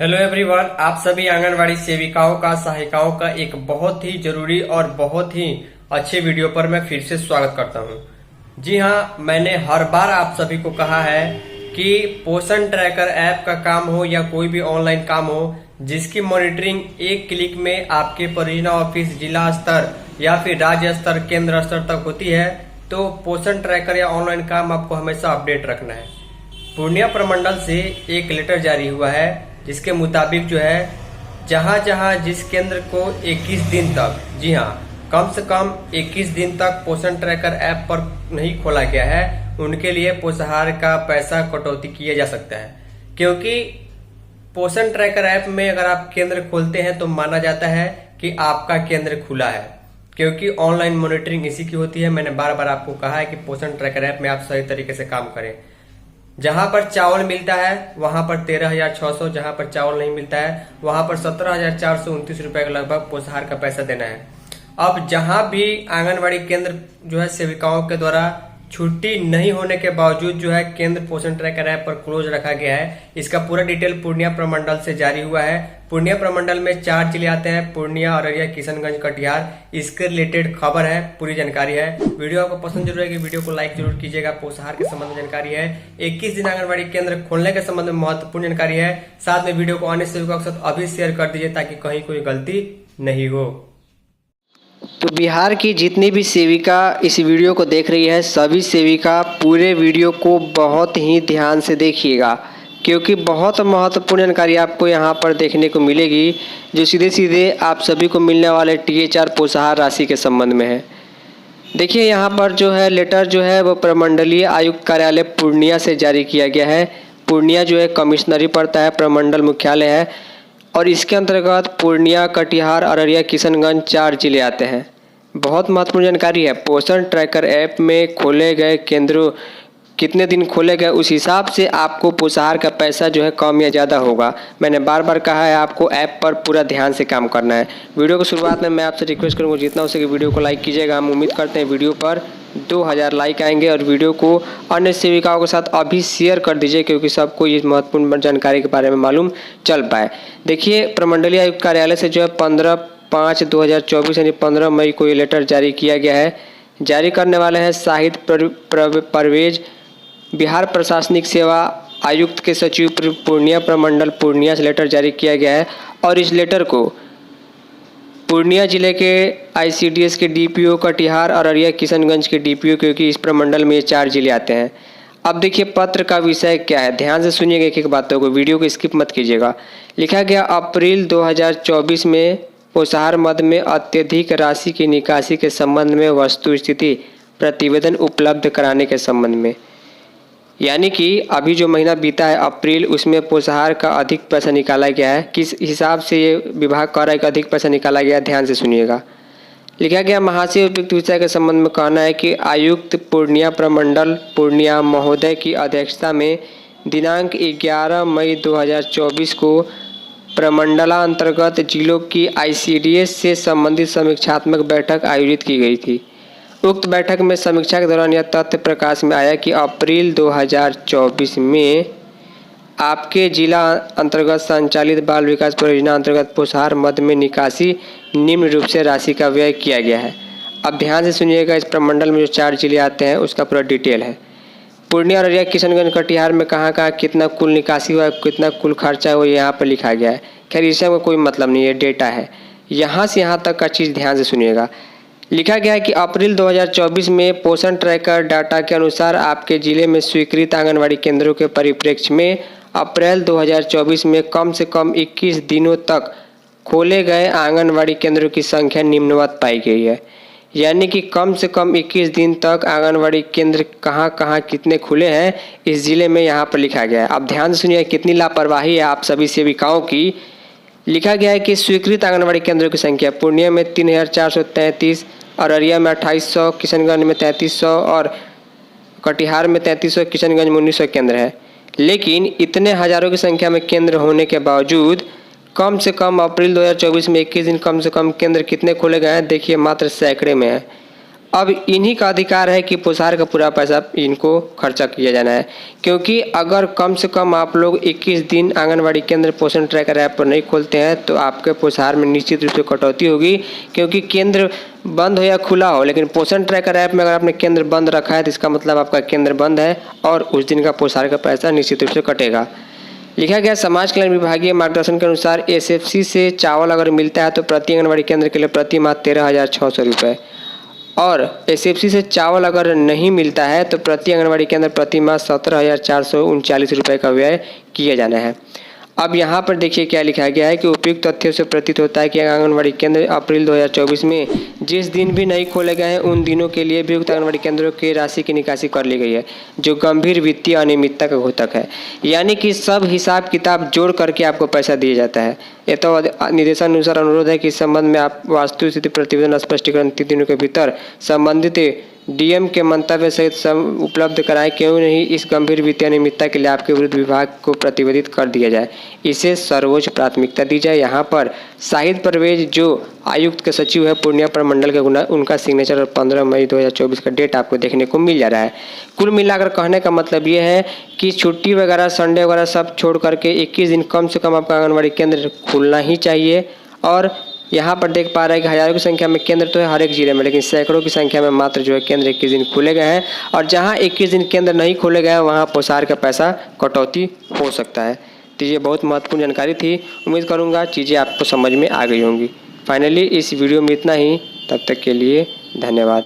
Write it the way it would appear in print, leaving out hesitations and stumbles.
Hello everyone, आप सभी आंगनवाड़ी सेविकाओं का सहायिकाओं का एक बहुत ही जरूरी और बहुत ही अच्छे वीडियो पर मैं फिर से स्वागत करता हूं। जी हां, मैंने हर बार आप सभी को कहा है कि पोषण ट्रैकर ऐप का काम हो या कोई भी ऑनलाइन काम हो, जिसकी मॉनिटरिंग एक क्लिक में आपके परियोजना ऑफिस, जिला स्तर या फिर राज्य स्तर, केंद्र स्तर तक होती है, तो पोषण ट्रैकर या ऑनलाइन काम आपको हमेशा अपडेट रखना है। पूर्णिया प्रमंडल से एक लेटर जारी हुआ है जिसके मुताबिक जो है जहां जहां जिस केंद्र को 21 दिन तक, जी हां, कम से कम 21 दिन तक पोषण ट्रैकर ऐप पर नहीं खोला गया है, उनके लिए पोषाहार का पैसा कटौती किया जा सकता है। क्योंकि पोषण ट्रैकर ऐप में अगर आप केंद्र खोलते हैं तो माना जाता है कि आपका केंद्र खुला है, क्योंकि ऑनलाइन मॉनिटरिंग इसी की होती है। मैंने बार बार आपको कहा है कि पोषण ट्रैकर ऐप में आप सही तरीके से काम करें। जहां पर चावल मिलता है वहां पर 13,600, जहां पर चावल नहीं मिलता है वहां पर 17,429 रुपए के लगभग पोषाहार का पैसा देना है। अब जहां भी आंगनवाड़ी केंद्र जो है सेविकाओं के द्वारा छुट्टी नहीं होने के बावजूद जो है केंद्र पोषण ट्रैकर ऐप पर क्लोज रखा गया है, इसका पूरा डिटेल पूर्णिया प्रमंडल से जारी हुआ है। पूर्णिया प्रमंडल में 4 जिले आते हैं, पूर्णिया, अररिया, किशनगंज, कटिहार। इसके रिलेटेड खबर है, पूरी जानकारी है। वीडियो आपको पसंद जरूर है कि वीडियो को लाइक जरूर कीजिएगा। पोषाहार के संबंध में जानकारी है, 21 दिन आंगनबाड़ी केंद्र खोलने के संबंध में महत्वपूर्ण जानकारी है। साथ में वीडियो को अन्य सेविकाओं के साथ अभी शेयर कर दीजिए ताकि कहीं कोई गलती नहीं हो। तो बिहार की जितनी भी सेविका इस वीडियो को देख रही है, सभी सेविका पूरे वीडियो को बहुत ही ध्यान से देखिएगा, क्योंकि बहुत महत्वपूर्ण जानकारी आपको यहाँ पर देखने को मिलेगी, जो सीधे सीधे आप सभी को मिलने वाले THR पोषाहार राशि के संबंध में है। देखिए यहाँ पर जो है लेटर जो है वो प्रमंडलीय आयुक्त कार्यालय पूर्णिया से जारी किया गया है। पूर्णिया जो है कमिश्नरी पड़ता है, प्रमंडल मुख्यालय है, और इसके अंतर्गत पूर्णिया, कटिहार, अररिया, किशनगंज 4 जिले आते हैं। बहुत महत्वपूर्ण जानकारी है। पोषण ट्रैकर ऐप में खोले गए केंद्रों कितने दिन खोले गए, उस हिसाब से आपको पोषाहार का पैसा जो है कम या ज़्यादा होगा। मैंने बार बार कहा है आपको ऐप पर पूरा ध्यान से काम करना है। वीडियो की शुरुआत में मैं आपसे रिक्वेस्ट करूँगा जितना हो सके वीडियो को लाइक कीजिएगा। हम उम्मीद करते हैं वीडियो पर 2000 लाइक आएंगे, और वीडियो को अन्य सेविकाओं के साथ अभी शेयर कर दीजिए, क्योंकि सबको ये महत्वपूर्ण जानकारी के बारे में मालूम चल पाए। देखिए प्रमंडलीय आयुक्त कार्यालय से जो है 15/5/2024 यानी 15 मई को ये लेटर जारी किया गया है। जारी करने वाले हैं शाहिद परवेज, बिहार प्रशासनिक सेवा आयुक्त के सचिव, पूर्णिया प्रमंडल, पूर्णिया से लेटर जारी किया गया है। और इस लेटर को पूर्णिया जिले के ICDS के DPO, कटिहार, अररिया, किशनगंज के DPO, क्योंकि इस प्रमंडल में ये 4 जिले आते हैं। अब देखिए पत्र का विषय क्या है, ध्यान से सुनिएगा एक एक बातों को, वीडियो को स्किप मत कीजिएगा। लिखा गया अप्रैल 2024 में पोषाहार मद में अत्यधिक राशि की निकासी के संबंध में वस्तु स्थिति प्रतिवेदन उपलब्ध कराने के संबंध में, यानी कि अभी जो महीना बीता है अप्रैल, उसमें पोषाहार का अधिक पैसा निकाला गया है। किस हिसाब से ये विभाग कह रहा है कि अधिक पैसा निकाला गया, ध्यान से सुनिएगा। लिखा गया महाशय उपयुक्त विषय के संबंध में कहना है कि आयुक्त पूर्णिया प्रमंडल पूर्णिया महोदय की अध्यक्षता में दिनांक 11 मई 2024 को प्रमंडलांतर्गत जिलों की ICDS से संबंधित समीक्षात्मक बैठक आयोजित की गई थी। उक्त बैठक में समीक्षा के दौरान यह तथ्य प्रकाश में आया कि अप्रैल 2024 में आपके जिला अंतर्गत संचालित बाल विकास परियोजना अंतर्गत पोषाहार मद में निकासी निम्न रूप से राशि का व्यय किया गया है। अब ध्यान से सुनिएगा, इस प्रमंडल में जो 4 जिले आते हैं उसका पूरा डिटेल है। पूर्णिया, अररिया, किशनगंज, कटिहार में कहाँ कहाँ कितना कुल निकासी हुआ है, कितना कुल खर्चा हुआ, यहाँ पर लिखा गया है। खैर इससे कोई मतलब नहीं है, डेटा है। यहाँ से यहाँ तक का चीज़ ध्यान से सुनिएगा। लिखा गया है कि अप्रैल 2024 में पोषण ट्रैकर डाटा के अनुसार आपके जिले में स्वीकृत आंगनवाड़ी केंद्रों के परिप्रेक्ष्य में अप्रैल 2024 में कम से कम 21 दिनों तक खोले गए आंगनवाड़ी केंद्रों की संख्या निम्नवत पाई गई है। यानी कि कम से कम 21 दिन तक आंगनवाड़ी केंद्र कहाँ कहाँ कितने खुले हैं इस जिले में यहाँ पर लिखा गया है। अब ध्यान से सुनिए कितनी लापरवाही है आप सभी सेविकाओं की। लिखा गया है कि स्वीकृत आंगनवाड़ी केंद्रों की संख्या पूर्णिया में 3,433, अररिया में 2,800, किशनगंज में 3,300 और कटिहार में 3,300, किशनगंज में 1,900 केंद्र है। लेकिन इतने हजारों की संख्या में केंद्र होने के बावजूद कम से कम अप्रैल 2024 में 21 दिन कम से कम केंद्र कितने खोले गए हैं, देखिए मात्र सैकड़े में है। अब इन्हीं का अधिकार है कि पोषाहार का पूरा पैसा इनको खर्चा किया जाना है, क्योंकि अगर कम से कम आप लोग 21 दिन आंगनबाड़ी केंद्र पोषण ट्रैकर ऐप पर नहीं खोलते हैं तो आपके पोषाहार में निश्चित रूप से कटौती होगी। क्योंकि केंद्र बंद हो या खुला हो, लेकिन पोषण ट्रैकर ऐप में अगर आपने केंद्र बंद रखा है तो इसका मतलब आपका केंद्र बंद है और उस दिन का पोषाहार का पैसा निश्चित रूप से कटेगा। लिखा गया समाज कल्याण विभागीय मार्गदर्शन के अनुसार एसएफसी से चावल अगर मिलता है तो प्रति आंगनबाड़ी केंद्र के लिए प्रति माह 13,600 रुपये, और एसएफसी से चावल अगर नहीं मिलता है तो प्रति आंगनबाड़ी केंद्र प्रति माह 17,439 रुपये का व्यय किया जाना है। अब यहाँ पर देखिए क्या लिखा गया है कि उपयुक्त तथ्यों से प्रतीत होता है कि आंगनबाड़ी केंद्र अप्रैल 2024 में जिस दिन भी नहीं खोले गए हैं उन दिनों के लिए भी उक्त आंगनबाड़ी केंद्रों की राशि की निकासी कर ली गई है, जो गंभीर वित्तीय अनियमितता का घोतक है। यानी कि सब हिसाब किताब जोड़ करके आपको पैसा दिया जाता है। यह तो निर्देशानुसार अनुरोध है कि इस संबंध में आप वास्तु स्थिति प्रतिवेदन स्पष्टीकरण 3 दिनों के भीतर संबंधित डीएम के मंतव्य सहित सब उपलब्ध कराएं। क्यों नहीं इस गंभीर वित्तीय अनियमितता के लिए आपके विरुद्ध विभाग को प्रतिवेदित कर दिया जाए, इसे सर्वोच्च प्राथमिकता दी जाए। यहाँ पर शाहिद परवेज जो आयुक्त के सचिव है पूर्णिया प्रमंडल के उनका सिग्नेचर और 15 मई 2024 का डेट आपको देखने को मिल जा रहा है। कुल मिलाकर कहने का मतलब ये है कि छुट्टी वगैरह संडे वगैरह सब छोड़ करके 21 दिन कम से कम आपका आंगनबाड़ी केंद्र खुलना ही चाहिए। और यहाँ पर देख पा रहे हैं कि हज़ारों की संख्या में केंद्र तो है हर एक जिले में, लेकिन सैकड़ों की संख्या में मात्र जो है केंद्र 21 दिन खुले गए हैं, और जहाँ 21 दिन केंद्र नहीं खोले गए हैं वहाँ पोषाहार का पैसा कटौती हो सकता है। तो ये बहुत महत्वपूर्ण जानकारी थी। उम्मीद करूँगा चीज़ें आपको समझ में आ गई होंगी। फाइनली इस वीडियो में इतना ही, तब तक के लिए धन्यवाद।